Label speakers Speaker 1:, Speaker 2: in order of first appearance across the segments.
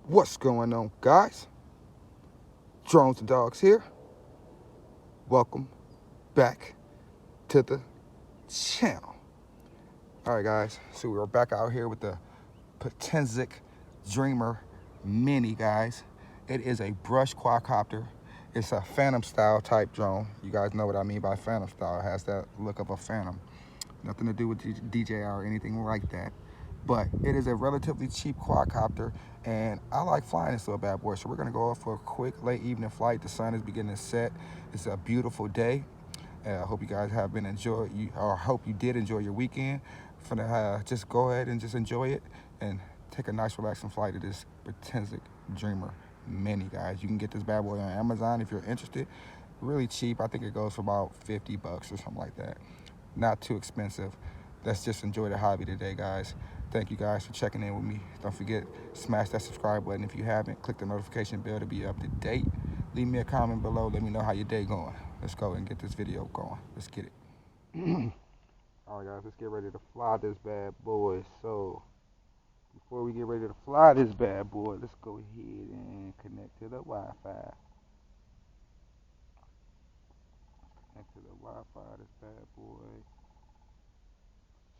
Speaker 1: What's going on, guys? Drones and Dogs here. Welcome back to the channel. All right, guys. So we're back out here with the Potensic Dreamer Mini, guys. It is a brush quadcopter. It's a Phantom style type drone. You guys know what I mean by Phantom style. It has that look of a Phantom. Nothing to do with DJI or anything like that. But it is a relatively cheap quadcopter, and I like flying this little bad boy. So we're gonna go off for a quick late evening flight. The sun is beginning to set. It's a beautiful day. I hope you guys have been hope you did enjoy your weekend. Just go ahead and just enjoy it and take a nice relaxing flight of this Potensic Dreamer Mini, guys. You can get this bad boy on Amazon if you're interested. Really cheap. I think it goes for about 50 bucks or something like that. Not too expensive. Let's just enjoy the hobby today, guys. Thank you guys for checking in with me. Don't forget, smash that subscribe button if you haven't. Click the notification bell to be up to date. Leave me a comment below. Let me know how your day going. Let's go and get this video going. Let's get it. All right, guys, let's get ready to fly this bad boy. So before we get ready to fly this bad boy, let's go ahead and connect to the Wi-Fi. Connect to the Wi-Fi, this bad boy.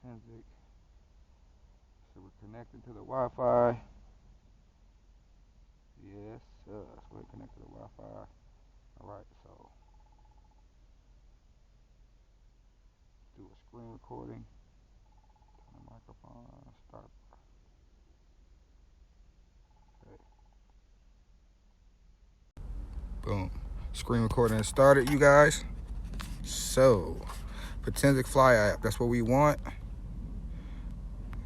Speaker 1: Potensic. So we're connected to the Wi-Fi. Yes, sir. So we're connected to the Wi-Fi. Alright, so do a screen recording. Turn the microphone on. Start. Okay. Boom. Screen recording started, you guys. So, Potensic Fly app. That's what we want.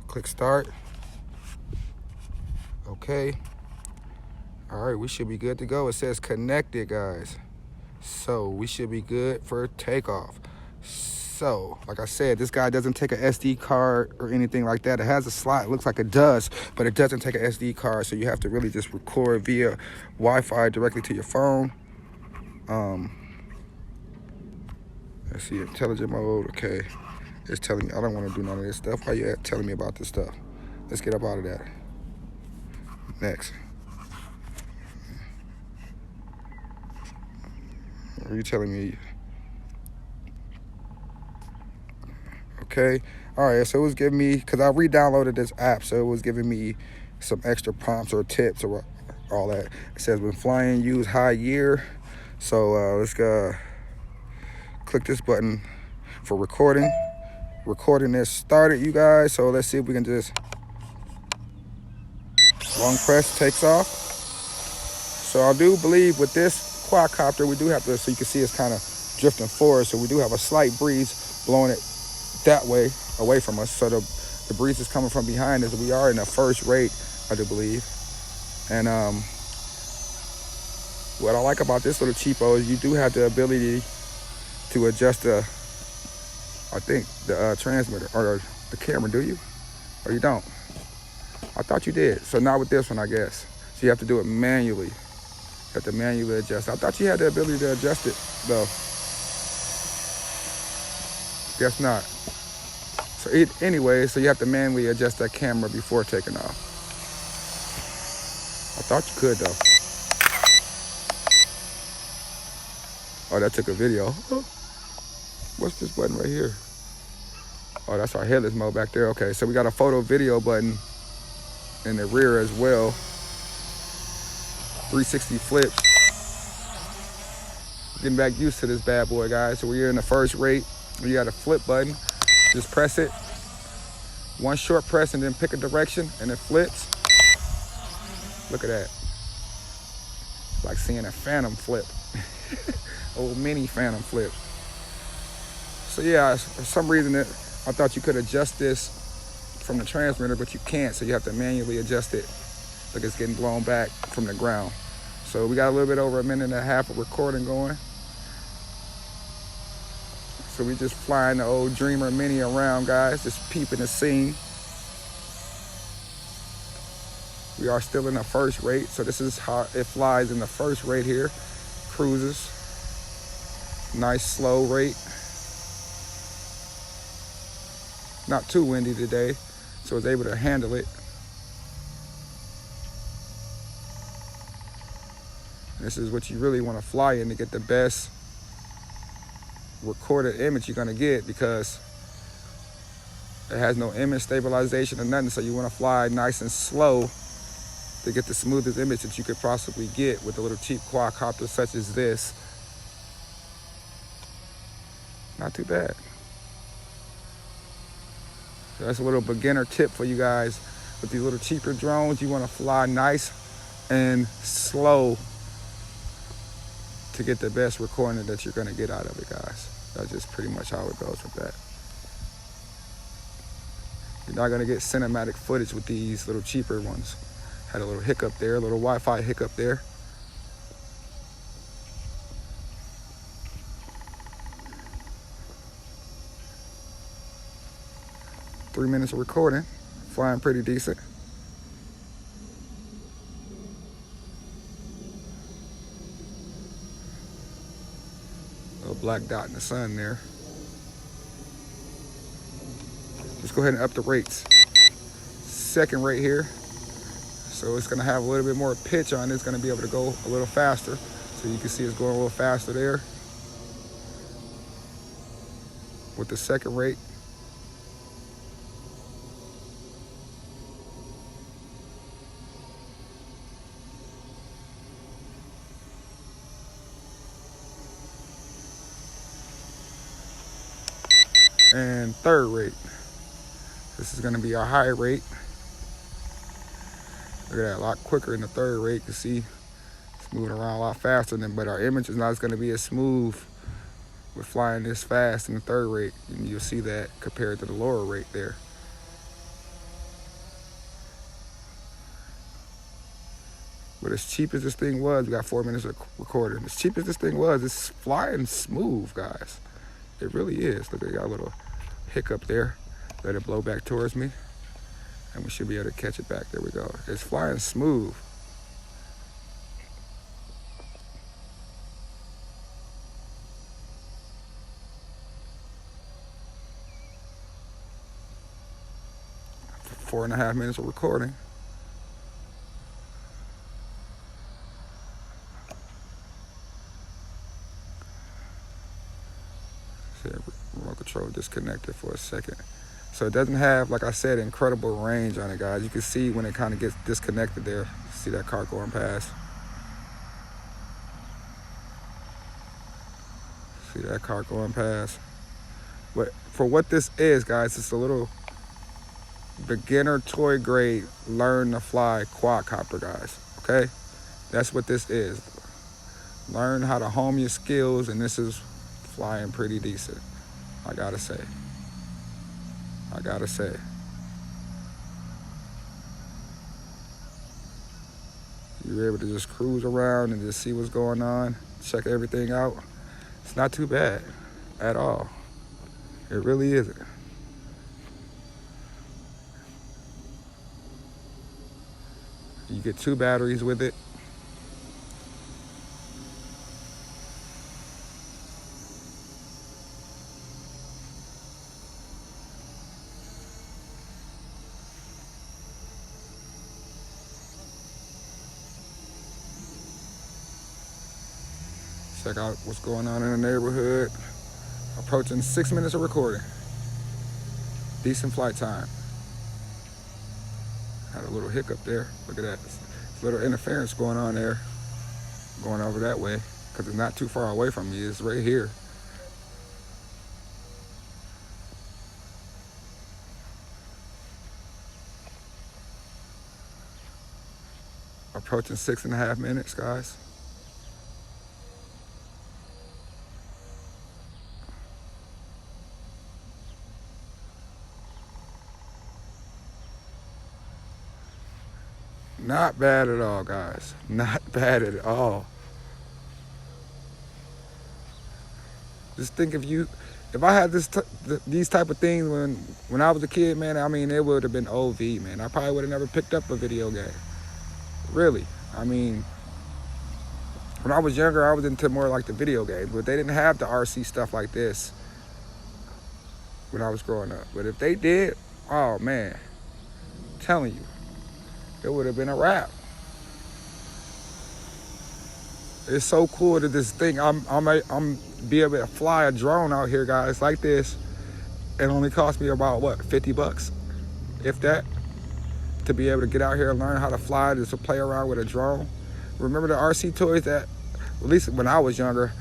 Speaker 1: Click start. Okay. All right, we should be good to go. It says connected, guys. So we should be good for takeoff. So, like I said, this guy doesn't take an SD card or anything like that. It has a slot. It looks like it does, but it doesn't take an SD card. So you have to really just record via Wi-Fi directly to your phone. Let's see, intelligent mode. Okay. It's telling me I don't want to do none of this stuff. Why you telling me about this stuff? Let's get up out of that. Next. What are you telling me? Okay. All right. So it was giving me, because I re-downloaded this app, so it was giving me some extra prompts or tips or all that. It says when flying, use high gear. So let's go click this button for recording. Recording is started, you guys. So let's see if we can just long press takes off. So I do believe with this quadcopter we do have to, so you can see it's kind of drifting forward. So we do have a slight breeze blowing it that way away from us. So the breeze is coming from behind us. We are in the first rate, I do believe. And what I like about this little cheapo is you do have the ability to adjust the transmitter or the camera, do you? Or you don't? I thought you did. So not with this one, I guess. So you have to do it manually. You have to manually adjust. I thought you had the ability to adjust it, though. Guess not. So anyway, so you have to manually adjust that camera before taking off. I thought you could, though. Oh, that took a video. What's this button right here? Oh, that's our headless mode back there. Okay, so we got a photo video button in the rear as well. 360 flips. Getting back used to this bad boy, guys. So we're in the first rate. You got a flip button. Just press it. One short press and then pick a direction and it flips. Look at that. Like seeing a Phantom flip. Old mini Phantom flip. So yeah, for some reason I thought you could adjust this from the transmitter, but you can't, so you have to manually adjust it. Look, it's getting blown back from the ground. So we got a little bit over a minute and a half of recording going. So we just flying the old Dreamer Mini around, guys, just peeping the scene. We are still in the first rate, so this is how it flies in the first rate here. Cruises, nice slow rate. Not too windy today, so it's able to handle it. This is what you really want to fly in to get the best recorded image you're gonna get, because it has no image stabilization or nothing, so you want to fly nice and slow to get the smoothest image that you could possibly get with a little cheap quadcopter such as this. Not too bad. So that's a little beginner tip for you guys. With these little cheaper drones, you want to fly nice and slow to get the best recording that you're going to get out of it, guys. That's just pretty much how it goes with that. You're not going to get cinematic footage with these little cheaper ones. Had a little hiccup there, a little Wi-Fi hiccup there. Three minutes of recording, flying pretty decent. Little black dot in the sun there. Let's go ahead and up the rates. Second rate here. So it's gonna have a little bit more pitch on it. It's gonna be able to go a little faster. So you can see it's going a little faster there with the second rate. And third rate. This is gonna be our high rate. Look at that, a lot quicker in the third rate. You can see it's moving around a lot faster than, but our image is not gonna be as smooth with flying this fast in the third rate. And you'll see that compared to the lower rate there. But as cheap as this thing was, we got 4 minutes of recording. As cheap as this thing was, it's flying smooth, guys. It really is. Look, I got a little hiccup there. Let it blow back towards me, and we should be able to catch it back. There we go. It's flying smooth. For 4.5 minutes of recording. See, remote control disconnected for a second. So it doesn't have, like I said, incredible range on it, guys. You can see when it kind of gets disconnected there. See that car going past? See that car going past? But for what this is, guys, it's a little beginner toy grade learn to fly quadcopter, guys, okay? That's what this is. Learn how to hone your skills, and this is flying pretty decent, I gotta say. You're able to just cruise around and just see what's going on, check everything out. It's not too bad at all. It really isn't. You get 2 batteries with it. Check out what's going on in the neighborhood. Approaching 6 minutes of recording. Decent flight time. Had a little hiccup there. Look at that. There's a little interference going on there. Going over that way, because it's not too far away from me. It's right here. Approaching 6.5 minutes, guys. Not bad at all, guys. Not bad at all. Just think if I had these type of things when I was a kid, man, I mean, it would have been OV, man. I probably would have never picked up a video game. Really. I mean, when I was younger, I was into more like the video games, but they didn't have the RC stuff like this when I was growing up. But if they did, oh man, I'm telling you, it would have been a wrap. It's so cool that this thing, I'm be able to fly a drone out here, guys, like this. It only cost me about, what, 50 bucks, if that, to be able to get out here and learn how to fly, just to play around with a drone. Remember the RC toys that, at least when I was younger,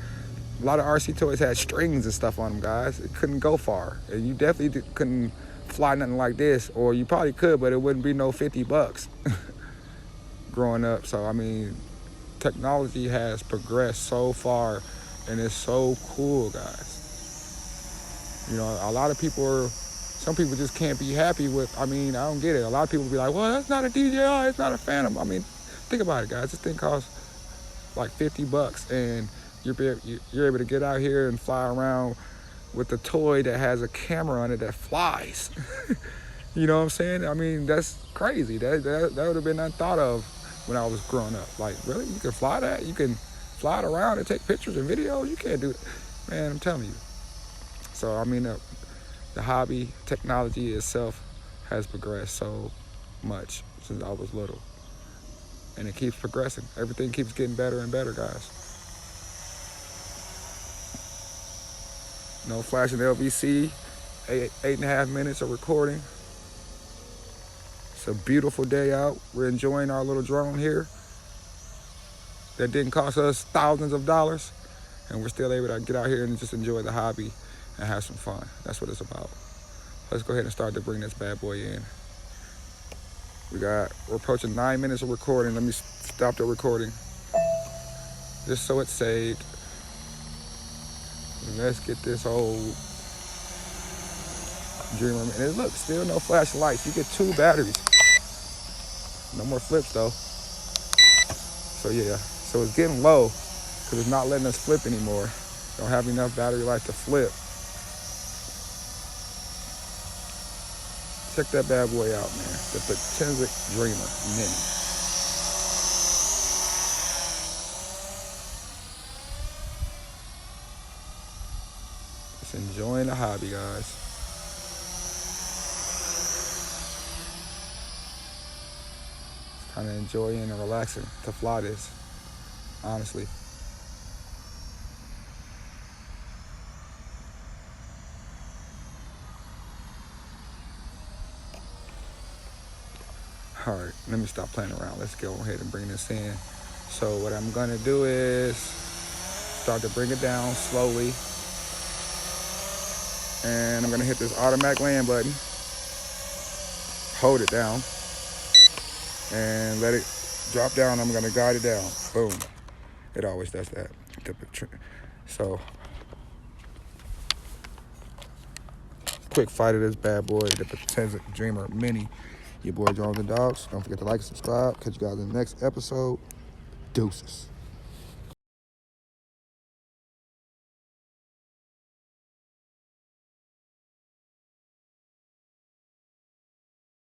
Speaker 1: a lot of RC toys had strings and stuff on them, guys. It couldn't go far. And you definitely couldn't fly nothing like this, or you probably could, but it wouldn't be no 50 bucks growing up. So, I mean, technology has progressed so far, and it's so cool, guys. You know, a lot of people some people just can't be happy with, I mean, I don't get it. A lot of people be like, well, that's not a DJI, it's not a Phantom. I mean, think about it, guys. This thing costs like 50 bucks, and you're able to get out here and fly around with a toy that has a camera on it that flies. You know what I'm saying? I mean, that's crazy. That would have been unthought of when I was growing up. Like, really? You can fly that? You can fly it around and take pictures and videos? You can't do it. Man, I'm telling you. So, I mean, the hobby, technology itself has progressed so much since I was little. And it keeps progressing. Everything keeps getting better and better, guys. No flashing LVC, 8.5 minutes of recording. It's a beautiful day out. We're enjoying our little drone here that didn't cost us thousands of dollars, and we're still able to get out here and just enjoy the hobby and have some fun. That's what it's about. Let's go ahead and start to bring this bad boy in. We're approaching 9 minutes of recording. Let me stop the recording just so it's saved. And let's get this old Dreamer. And look, still no flashing lights. You get 2 batteries. No more flips though. So yeah, so it's getting low because it's not letting us flip anymore. Don't have enough battery life to flip. Check that bad boy out, man. The Potensic Dreamer Mini. Just enjoying the hobby, guys. Kind of enjoying and relaxing to fly this, honestly. All right, let me stop playing around. Let's go ahead and bring this in. So what I'm gonna do is start to bring it down slowly. And I'm gonna hit this automatic land button, hold it down, and let it drop down. I'm gonna guide it down. Boom. It always does that. So, quick fight of this bad boy, the Potensic Dreamer Mini. Your boy Jones and Dogs. Don't forget to like and subscribe. Catch you guys in the next episode. Deuces.